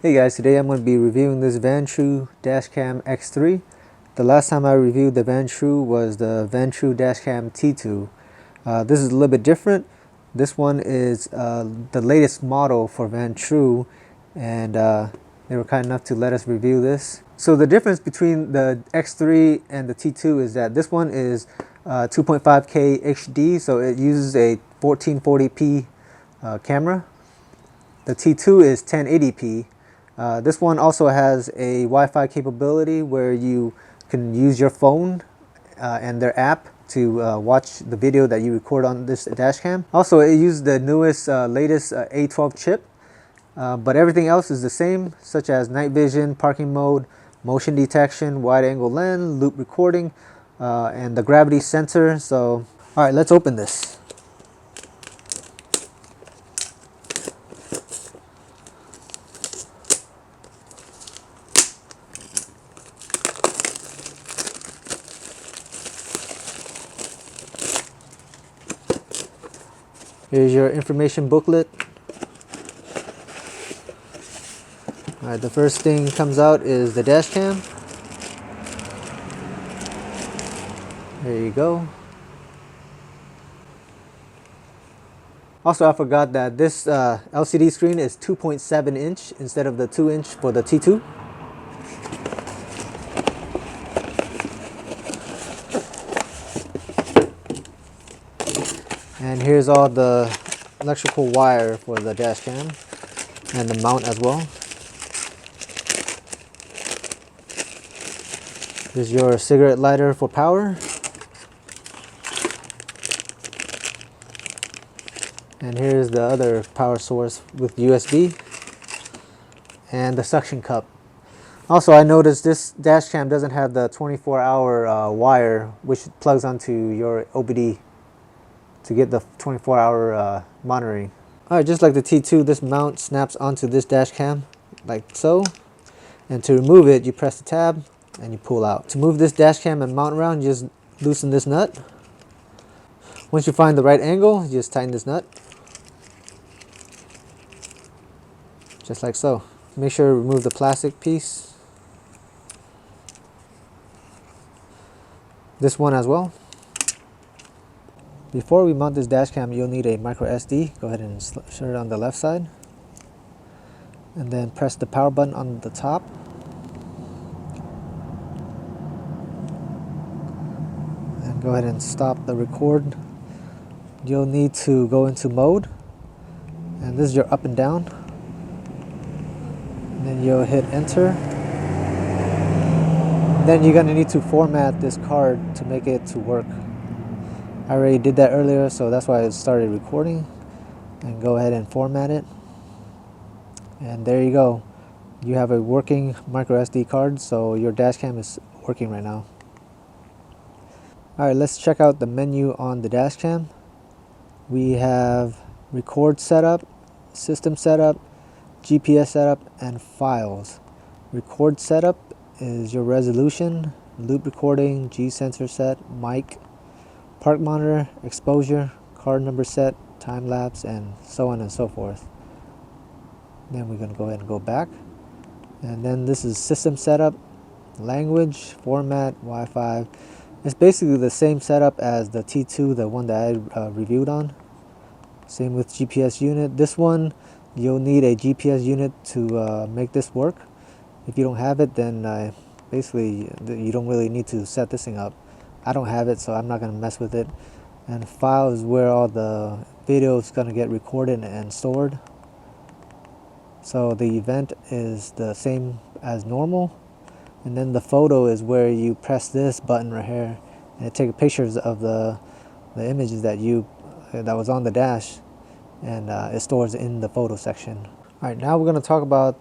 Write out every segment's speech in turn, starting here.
Hey guys, today I'm going to be reviewing this VanTrue Dashcam X3. The last time I reviewed the VanTrue was the VanTrue Dashcam T2. This is a little bit different. This one is the latest model for VanTrue, and they were kind enough to let us review this. So the difference between the X3 and the T2 is that this one is 2.5K HD, so it uses a 1440p camera. The T2 is 1080p. This one also has a Wi-Fi capability where you can use your phone and their app to watch the video that you record on this dashcam. Also, it uses the newest, latest A12 chip, but everything else is the same, such as night vision, parking mode, motion detection, wide-angle lens, loop recording, and the gravity sensor. So, all right, let's open this. Here's your information booklet. Alright, the first thing comes out is the dash cam. There you go. Also, I forgot that this LCD screen is 2.7 inch instead of the 2 inch for the T2. And here's all the electrical wire for the dash cam and the mount as well. Here's your cigarette lighter for power. And here's the other power source with USB and the suction cup. Also, I noticed this dash cam doesn't have the 24-hour wire, which plugs onto your OBD to get the 24-hour monitoring. Alright, just like the T2, this mount snaps onto this dash cam like so. And to remove it, you press the tab and you pull out. To move this dash cam and mount around, you just loosen this nut. Once you find the right angle, you just tighten this nut. Just like so. Make sure to remove the plastic piece. This one as well. Before we mount this dash cam, you'll need a micro SD. Go ahead and insert it on the left side. And then press the power button on the top. And go ahead and stop the record. You'll need to go into mode. And this is your up and down. And then you'll hit enter. And then you're going to need to format this card to make it to work. I already did that earlier, so that's why I started recording. And go ahead and format it. And there you go. You have a working micro SD card, so your dash cam is working right now. Alright, let's check out the menu on the dash cam. We have record setup, system setup, GPS setup, and files. Record setup is your resolution, loop recording, G sensor set, mic, park monitor, exposure, card number set, time lapse, and so on and so forth. Then we're going to go ahead and go back. And then this is system setup, language, format, Wi-Fi. It's basically the same setup as the T2, the one that I reviewed on. Same with GPS unit. This one, you'll need a GPS unit to make this work. If you don't have it, then basically you don't really need to set this thing up. I don't have it, so I'm not going to mess with it. And file is where all the video is going to get recorded and stored. So the event is the same as normal. And then the photo is where you press this button right here and it takes pictures of the images that was on the dash, and it stores in the photo section. Alright, now we're going to talk about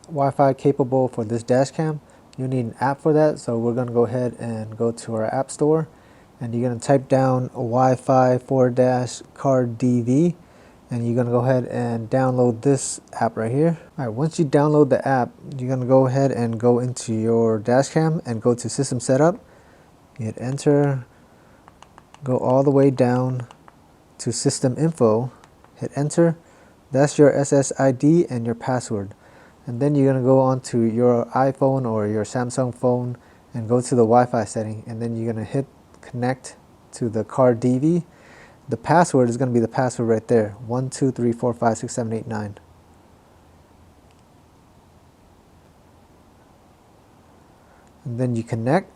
Wi-Fi capable for this dash cam. You need an app for that, so we're going to go ahead and go to our app store, and you're going to type down Wi-Fi /card DV, and you're going to go ahead and download this app right here. Alright, once you download the app, you're going to go ahead and go into your dash cam and go to system setup. You hit enter, go all the way down to system info, hit enter. That's your SSID and your password. And then you're going to go onto your iPhone or your Samsung phone and go to the Wi-Fi setting, and then you're going to hit connect to the card DV. The password is going to be the password right there, 1234567889. And then you connect.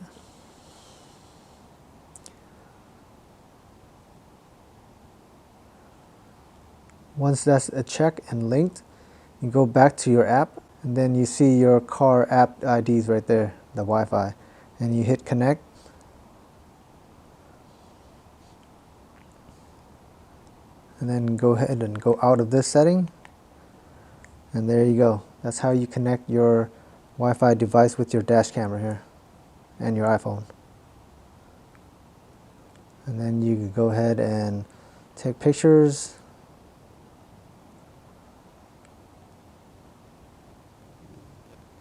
Once that's a check and linked, you go back to your app, and then you see your car app IDs right there, the Wi-Fi, and you hit connect. And then go ahead and go out of this setting, and there you go. That's how you connect your Wi-Fi device with your dash camera here and your iPhone. And then you can go ahead and take pictures.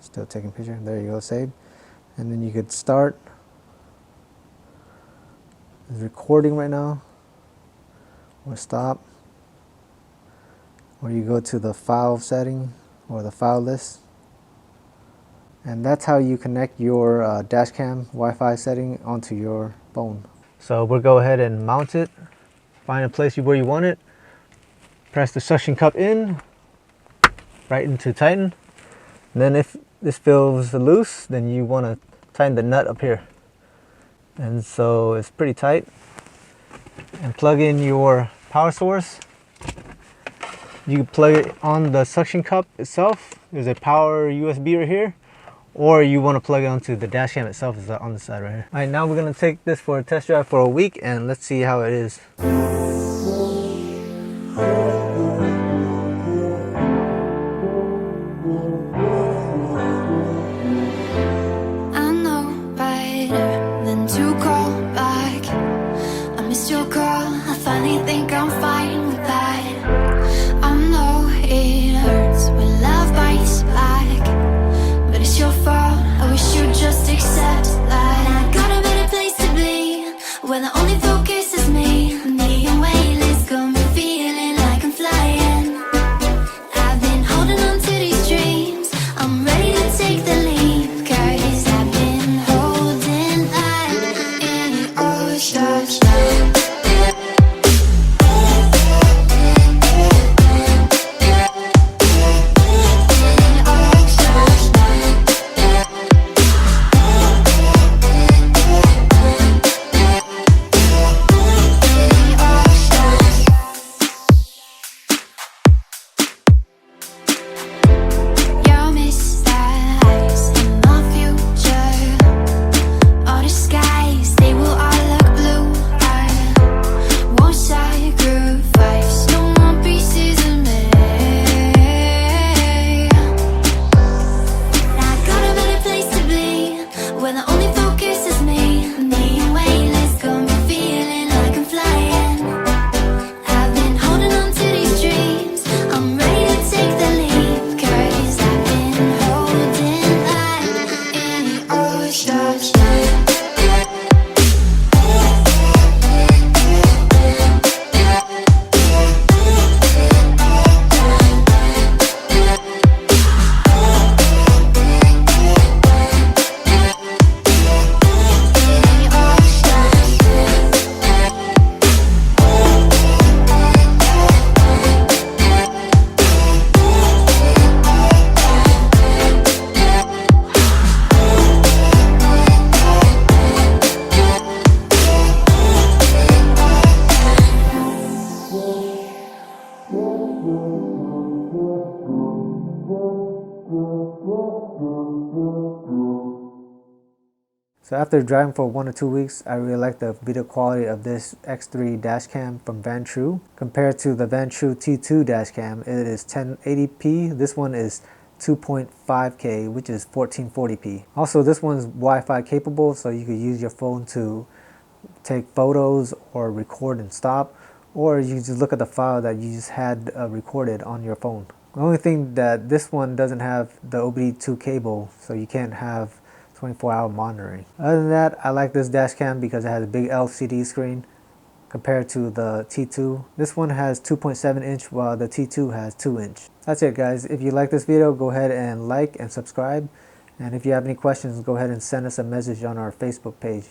Still taking picture. There you go, save. And then you could start. It's recording right now. Or stop. Or you go to the file setting or the file list. And that's how you connect your dashcam Wi-Fi setting onto your phone. So we'll go ahead and mount it. Find a place where you want it. Press the suction cup in, right into tighten. And then if this feels loose, then you want to tighten the nut up here. And so it's pretty tight. And plug in your power source. You can plug it on the suction cup itself. There's a power USB right here. Or you want to plug it onto the dash cam itself, is on the side right here. Alright, now we're going to take this for a test drive for a week, and let's see how it is. I know better than to call back. I missed your call, I finally think I'm fine with that. I know it hurts when love bites back, but it's your fault, I wish you'd just accept that. I got a better place to be, where the only focus is me. Me and weightless got me feeling like I'm flying. I've been holding on to these dreams, I'm ready to take the leap, 'cause I've been holding that in all stars. So after driving for 1 or 2 weeks, I really like the video quality of this X3 Dashcam from VanTrue. Compared to the VanTrue T2 Dashcam, it is 1080p. This one is 2.5K, which is 1440p. Also, this one's Wi-Fi capable, so you could use your phone to take photos or record and stop, or you just look at the file that you just had recorded on your phone. The only thing that this one doesn't have the OBD2 cable, so you can't have 24-hour monitoring. Other than that, I like this dash cam because it has a big LCD screen compared to the T2. This one has 2.7 inch while the T2 has 2 inch. That's it, guys. If you like this video, go ahead and like and subscribe. And if you have any questions, go ahead and send us a message on our Facebook page.